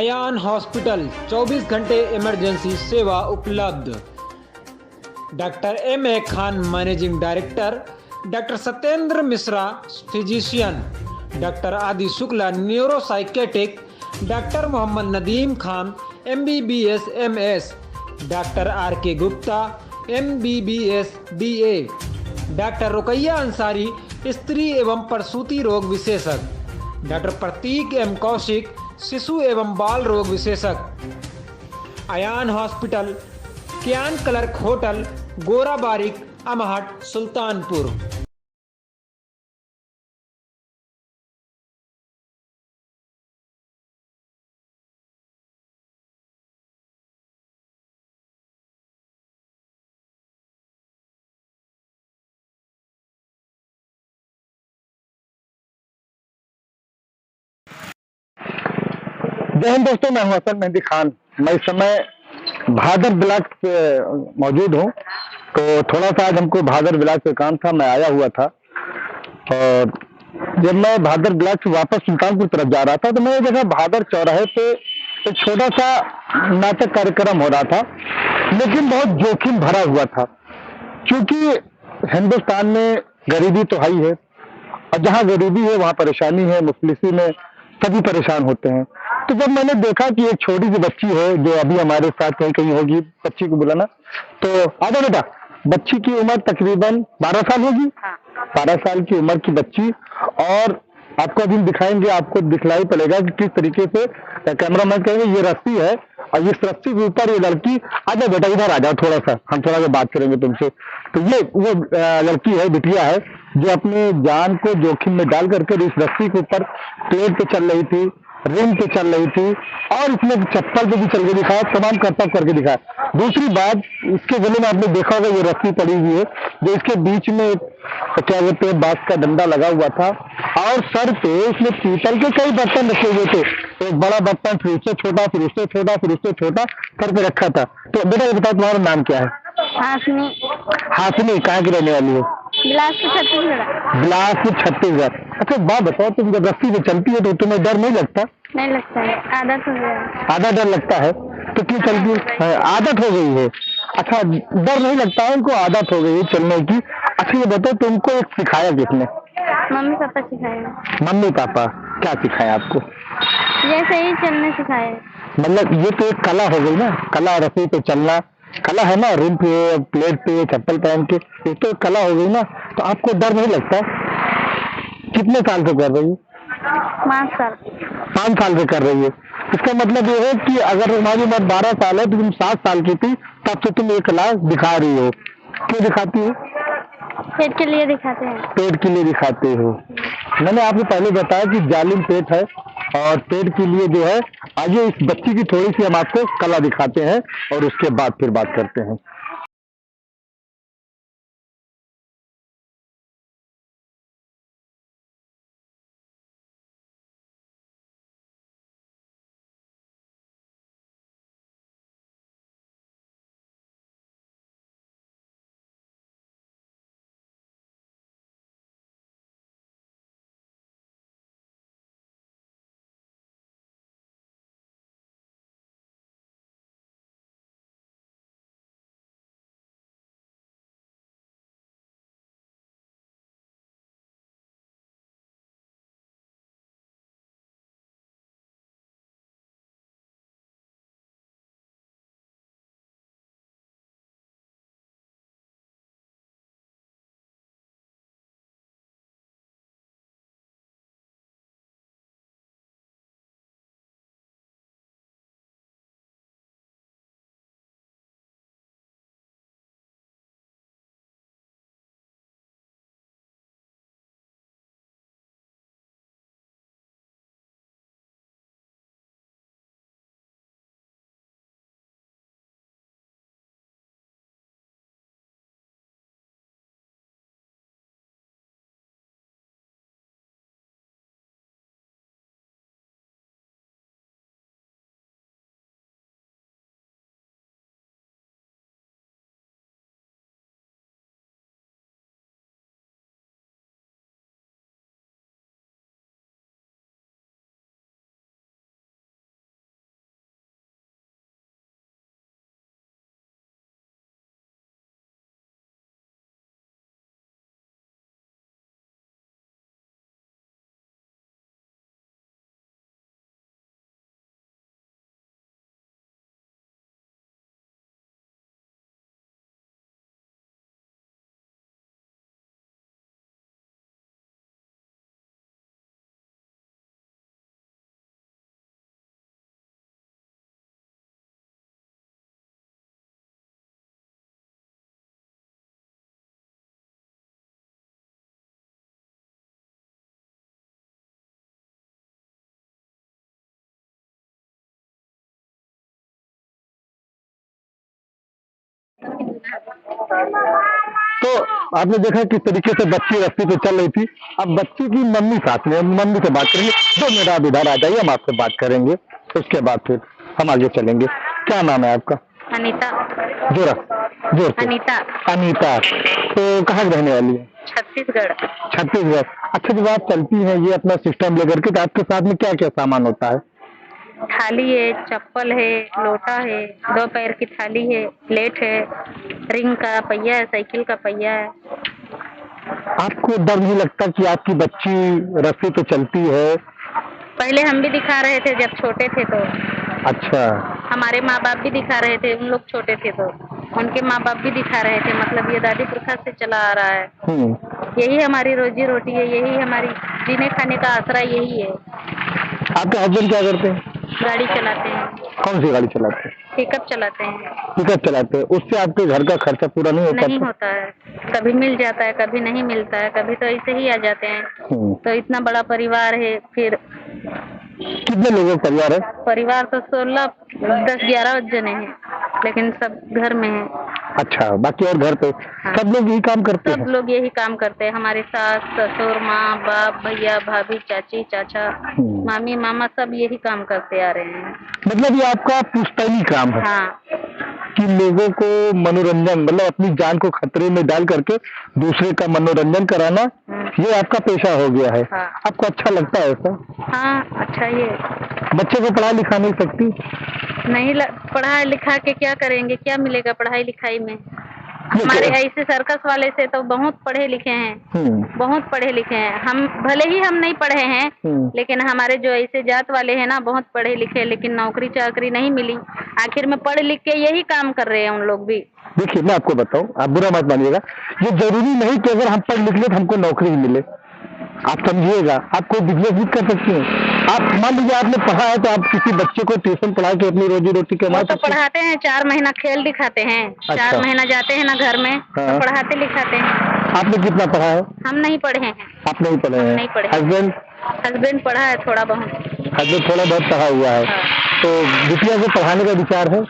Ayan hospital 24 घंटे emergency सेवा उपलब्ध। Doctor M A Khan managing director, doctor Satyendra Mishra physician, doctor Adi Shukla neuropsychiatric, doctor Mohammad Nadeem Khan MBBS MS, doctor RK Gupta MBBS BA, doctor Ruqaiya Ansari स्त्री एवं प्रसूति रोग विशेषज्ञ, डॉक्टर प्रतीक M कौशिक शिशु एवं बाल रोग विशेषज्ञ। अयान हॉस्पिटल, कियान क्लर्क होटल, गोरा बारिक, अमहट, सुल्तानपुर। जय हिंद दोस्तों, मैं हूं हसन मेहंदी खान। मैं इस समय भादर ब्लॉक पे मौजूद हूं। तो थोड़ा सा आज हमको भादर ब्लॉक पे काम था, मैं आया हुआ था। और जब मैं भादर ब्लॉक से वापस सुल्तानपुर तरफ जा रहा था तो मैं जगह भादर चौराहे पे एक छोटा सा नाटक कार्यक्रम हो रहा था, लेकिन बहुत जोखिम भरा हुआ था, क्योंकि हिंदुस्तान में गरीबी तो है ही है, और जहाँ गरीबी है वहाँ परेशानी है। मुफलिसी में सभी परेशान होते हैं। तो जब मैंने देखा कि एक छोटी सी बच्ची है जो अभी हमारे साथ कहीं कहीं होगी, बच्ची को बुलाना, तो आजा बेटा। बच्ची की उम्र तकरीबन 12 साल होगी। 12 साल की उम्र की बच्ची। और आपको अभी दिखाएंगे, आपको दिखलाई पड़ेगा कि किस तरीके से कैमरा मैन कहेंगे ये रस्सी है, और इस रस्सी के ऊपर ये लड़की, आजा बेटा इधर आ जाओ, थोड़ा सा हम थोड़ा सा बात करेंगे तुमसे। तो ये वो लड़की है, बिटिया है, जो अपनी जान को जोखिम में डाल करके इस रस्सी के ऊपर पेड़ पे चल रही थी, रिंग पे चल रही थी, और इसने चप्पल पे भी चल के दिखाया, तमाम करतब करके दिखाया। दूसरी बात, इसके गले में आपने देखा होगा ये रस्सी पड़ी हुई है, जो इसके बीच में एक क्या कहते हैं बांस का डंडा लगा हुआ था, और सर पे इसने पीतल के कई बर्तन रखे हुए थे। एक बड़ा बर्तन, फिर उससे छोटा, फिर उससे छोटा, फिर उससे छोटा करके रखा था। तो बेटा ये बताओ, तुम्हारा नाम क्या है? हाशमी। हाशमी, कहाँ की रहने वाली हो? बिलासपुर छत्तीसगढ़। बिलासपुर छत्तीसगढ़। अच्छा बात बताओ, तुम जब रस्सी से चलती है तो तुम्हें डर नहीं लगता? नहीं लगता है, आदत हो गया। आधा डर लगता है? तो क्यों चलती है? आदत हो गई है। अच्छा, डर नहीं लगता है, उनको आदत हो गई है चलने की। अच्छा ये बताओ, तुमको एक सिखाया किसने? मम्मी पापा सिखाए। मम्मी पापा क्या सिखाया आपको? जैसे ही चलने सिखाए। मतलब ये तो एक कला हो गई ना, कला, रस्सी पे चलना कला है ना, रिम पे, प्लेट पे, चप्पल पहन के, ये तो एक कला हो गई ना। तो आपको डर नहीं लगता? कितने साल से कर रही है? 5 साल। 5 साल से कर रही है। इसका मतलब ये है कि अगर तुम्हारी उम्र 12 साल है तो तुम 7 साल की थी तब से तुम ये कला दिखा रही हो। क्यों दिखाती हो? पेट के लिए दिखाते हैं। पेट के लिए दिखाते हो। मैंने आपको पहले बताया कि जालिम पेट है, और पेट के लिए जो है, आगे इस बच्ची की थोड़ी सी हम आपको कला दिखाते हैं और उसके बाद फिर बात करते हैं। तो आपने देखा किस तरीके से बच्ची रस्सी पे चल रही थी। अब बच्ची की मम्मी साथ में, मम्मी से बात करेंगे। 2 मिनट आप इधर आ जाइए, हम आपसे बात करेंगे, उसके बाद फिर हम आगे चलेंगे। क्या नाम है आपका? अनीता। जोर जोर से। अनीता। अनीता। तो कहाँ की रहने वाली है? छत्तीसगढ़। छत्तीसगढ़। अच्छा, जब आप चलती हैं ये अपना सिस्टम लेकर के, तो आपके साथ में क्या क्या सामान होता है? थाली है, चप्पल है, लोटा है, 2 पैर की थाली है, प्लेट है, रिंग का पहिया है, साइकिल का पहिया है। आपको डर नहीं लगता कि आपकी बच्ची रस्सी पे चलती है? पहले हम भी दिखा रहे थे जब छोटे थे तो। अच्छा। हमारे माँ बाप भी दिखा रहे थे, उन लोग छोटे थे तो। उनके माँ बाप भी दिखा रहे थे, मतलब ये दादी प्रथा से चला आ रहा है। यही हमारी रोजी रोटी है, यही हमारी जीने खाने का आसरा यही है। आपके हस्बैंड क्या करते हैं? गाड़ी चलाते हैं। कौन सी गाड़ी चलाते हैं? पिकअप चलाते हैं। पिकअप चलाते हैं। उससे आपके घर का खर्चा पूरा नहीं होता? नहीं होता है, कभी मिल जाता है, कभी नहीं मिलता है, कभी तो ऐसे ही आ जाते हैं। तो इतना बड़ा परिवार है, फिर कितने लोगों का परिवार है? परिवार तो 16 10-11 जने हैं, लेकिन सब घर में है। अच्छा, बाकी और घर पे हाँ। सब लोग यही काम करते सब हैं? लोग यही काम करते हैं, हमारे सास ससुर माँ बाप भैया भाभी चाची चाचा मामी मामा सब यही काम करते आ रहे हैं। मतलब ये आपका पुश्तैनी काम है? हाँ। कि लोगों को मनोरंजन, मतलब अपनी जान को खतरे में डाल करके दूसरे का मनोरंजन कराना, ये आपका पेशा हो गया है। हाँ। आपको अच्छा लगता है ऐसा? हाँ, अच्छा ही है। बच्चे को पढ़ा लिखा नहीं सकती? नहीं पढ़ा लिखा के क्या करेंगे, क्या मिलेगा पढ़ाई लिखाई में? हमारे ऐसे सर्कस वाले से तो बहुत पढ़े लिखे हैं, बहुत पढ़े लिखे हैं। हम भले ही हम नहीं पढ़े हैं, लेकिन हमारे जो ऐसे जात वाले हैं ना बहुत पढ़े लिखे, लेकिन नौकरी चाकरी नहीं मिली। आखिर में पढ़ लिख के यही काम कर रहे हैं उन लोग भी। देखिए, मैं आपको बताऊं, आप बुरा मत मानिएगा, ये जरूरी नहीं कि अगर हम पढ़ लिख ले तो हमको नौकरी ही मिले। आप समझिएगा, आप कोई बिजनेस भी कर सकती हैं। आप मान लीजिए आपने पढ़ा है तो आप किसी बच्चे को ट्यूशन पढ़ा के अपनी रोजी रोटी कमा तो सकते हैं। पढ़ाते हैं, 4 महीना खेल दिखाते हैं। अच्छा। 4 महीना जाते हैं ना घर में। हाँ। तो पढ़ाते लिखाते हैं। आपने कितना पढ़ा है? हम नहीं पढ़े हैं। आप नहीं पढ़े हम हैं? नहीं पढ़े। हस्बैंड? हस्बैंड पढ़ा है थोड़ा बहुत। हस्बैंड थोड़ा बहुत पढ़ा हुआ है। हाँ। तो बिटिया को पढ़ाने का विचार है?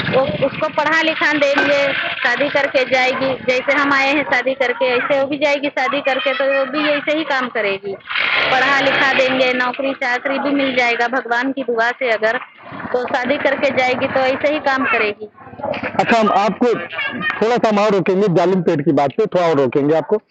वो उसको पढ़ा लिखा देंगे, शादी करके जाएगी। जैसे हम आए हैं शादी करके, ऐसे वो भी जाएगी शादी करके, तो वो भी ऐसे ही काम करेगी। पढ़ा लिखा देंगे, नौकरी चाकरी भी मिल जाएगा भगवान की दुआ से। अगर तो शादी करके जाएगी तो ऐसे ही काम करेगी। अच्छा, हम आपको थोड़ा सा हम और रोकेंगे, जालिम पेट की बात पे थोड़ा और रोकेंगे आपको।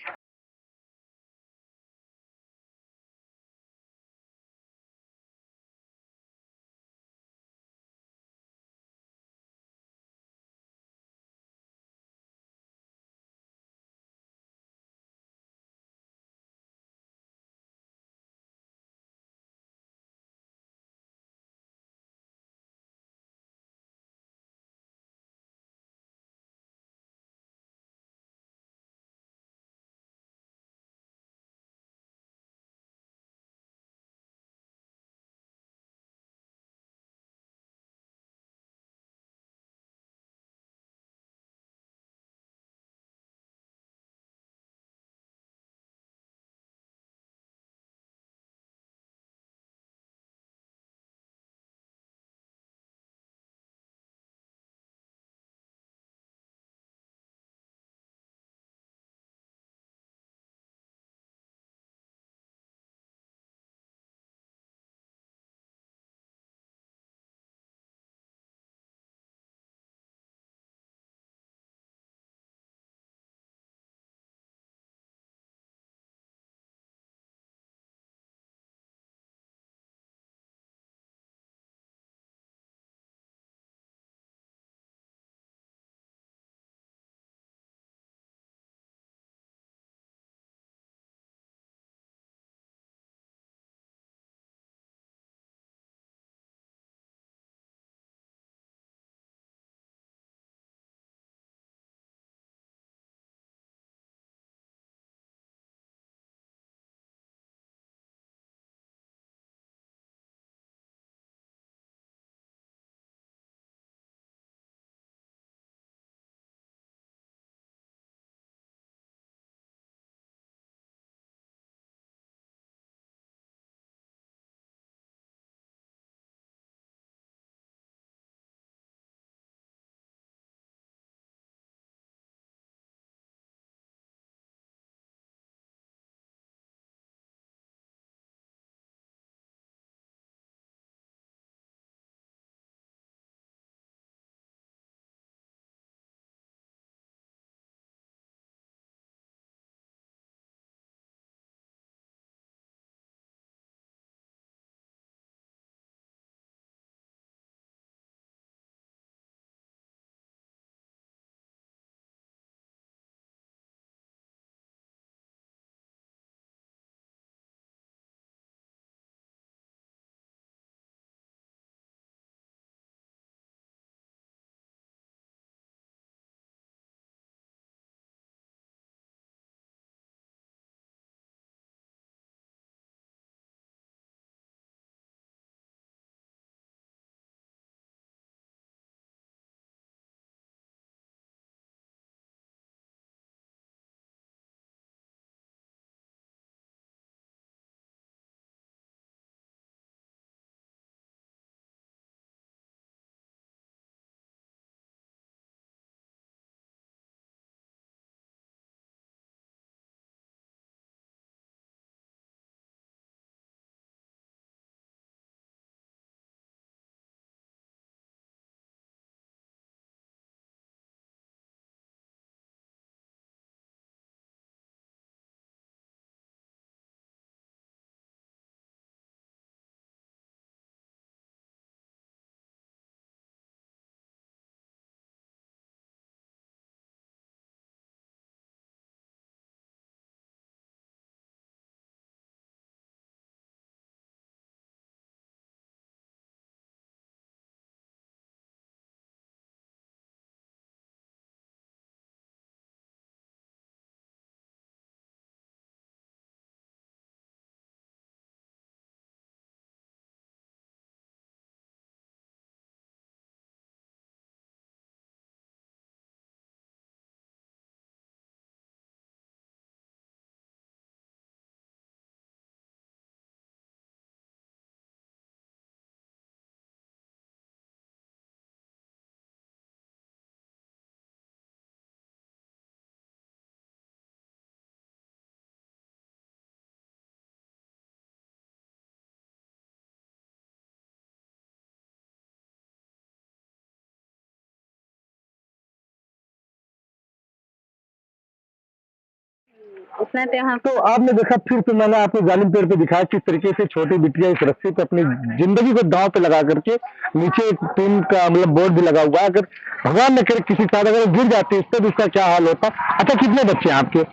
इतना तो हम तो आपने देखा, फिर तो मैंने आपको जालिम पेड़ पे दिखाया किस तरीके से छोटी बिटिया इस रस्सी पे अपनी जिंदगी को दांव पे लगा करके, नीचे एक टीम का मतलब बोर्ड भी लगा हुआ है, अगर भगवान न करे किसी साथ अगर गिर जाती है इस पर उसका क्या हाल होता। अच्छा, कितने बच्चे हैं आपके?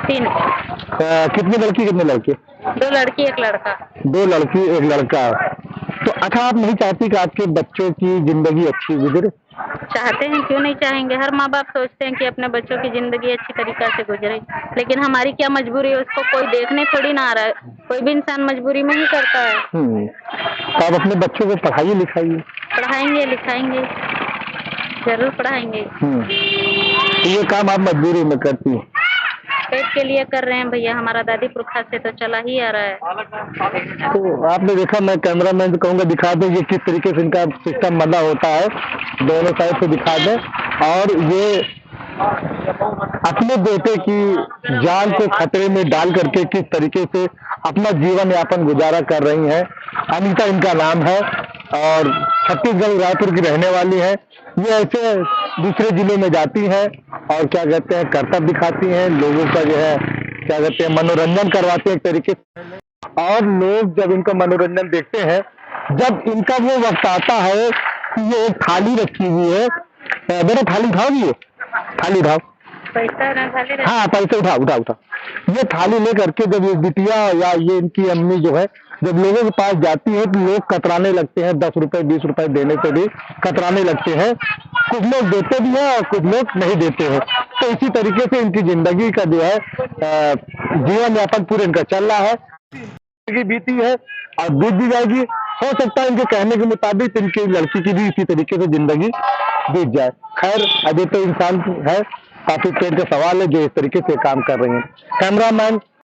3, कितनी लड़की कितने लड़के? 2 लड़की 1 लड़का। 2 लड़की 1 लड़का। तो अच्छा, आप नहीं चाहती कि आपके बच्चों की जिंदगी अच्छी गुजरे? चाहते हैं, क्यों नहीं चाहेंगे। हर माँ बाप सोचते हैं कि अपने बच्चों की जिंदगी अच्छी तरीका से गुजरे, लेकिन हमारी क्या मजबूरी है उसको कोई देखने थोड़ी ना आ रहा है। कोई भी इंसान मजबूरी में ही करता है। तो आप अपने बच्चों को पढ़ाइए लिखाइए। पढ़ाएंगे लिखाएंगे, जरूर पढ़ाएंगे। तो ये काम आप मजबूरी में करती हैं? पेट के लिए कर रहे हैं भैया, हमारा दादी पुरखा से तो चला ही आ रहा है। तो आपने देखा, मैं कैमरामैन से कहूंगा दिखा दें ये किस तरीके से इनका सिस्टम बना होता है, दोनों साइड से दिखा दें। और ये अपने बेटे की जान को खतरे में डाल करके किस तरीके से अपना जीवन यापन गुजारा कर रही हैं। अनीता इनका नाम है और छत्तीसगढ़ रायपुर की रहने वाली है। ये ऐसे दूसरे जिलों में जाती हैं और क्या कहते हैं कर्तव्य दिखाती हैं, लोगों का जो है क्या कहते हैं मनोरंजन करवाते हैं एक तरीके से। और लोग जब इनका मनोरंजन देखते हैं, जब इनका वो वक्त आता है कि ये एक थाली रखी हुई है, मेरा थाली उठाओगी? ये थाली उठाओ। पैसा ना खाली रहे। हाँ, पैसे उठा। ये थाली लेकर के जब ये बिटिया या ये इनकी अम्मी जो है जब लोगों के पास जाती है तो लोग कतराने लगते हैं, 10 रुपए 20 रुपए देने से भी कतराने लगते हैं। कुछ लोग देते भी हैं और कुछ लोग नहीं देते हैं। तो इसी तरीके से इनकी जिंदगी का जो है जीवन यापन पूरे इनका चल रहा है। जिंदगी बीती है और बीत भी जाएगी। हो सकता है इनके कहने के मुताबिक इनकी लड़की की भी इसी तरीके से जिंदगी बीत जाए। खैर, अभी तो इंसान है, काफी पेड़ का सवाल है जो इस तरीके से काम कर रही है। कैमरामैन